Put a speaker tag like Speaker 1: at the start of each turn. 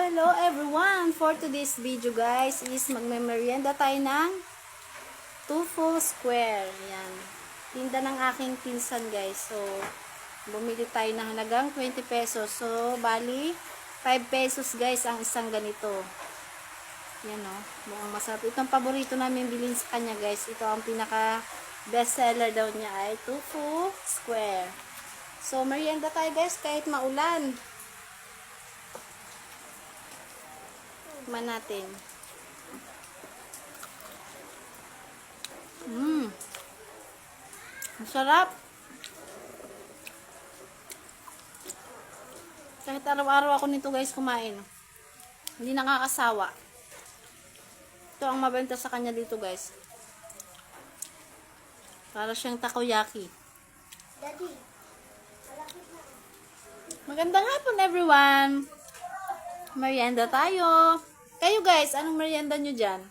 Speaker 1: Hello everyone! For today's video guys is magme-merienda tayo ng Tofu Square. Ayan. Tinda ng aking pinsan guys. So, bumili tayo ng halagang 20 pesos. So, bali 5 pesos guys ang isang ganito. Yan o. Mukhang masarap. Itong paborito namin bilhin sa kanya guys. Ito ang pinaka best seller daw niya ay Tofu Square. So, merienda tayo guys kahit maulan. Tikman natin. Ang sarap. Kahit araw-araw ako nito guys kumain. Hindi nakakasawa. Ito ang mabenta sa kanya dito guys. Para siyang takoyaki.
Speaker 2: Daddy,
Speaker 1: Magandang hapon everyone. Merienda tayo. Kayo guys, anong merienda nyo dyan?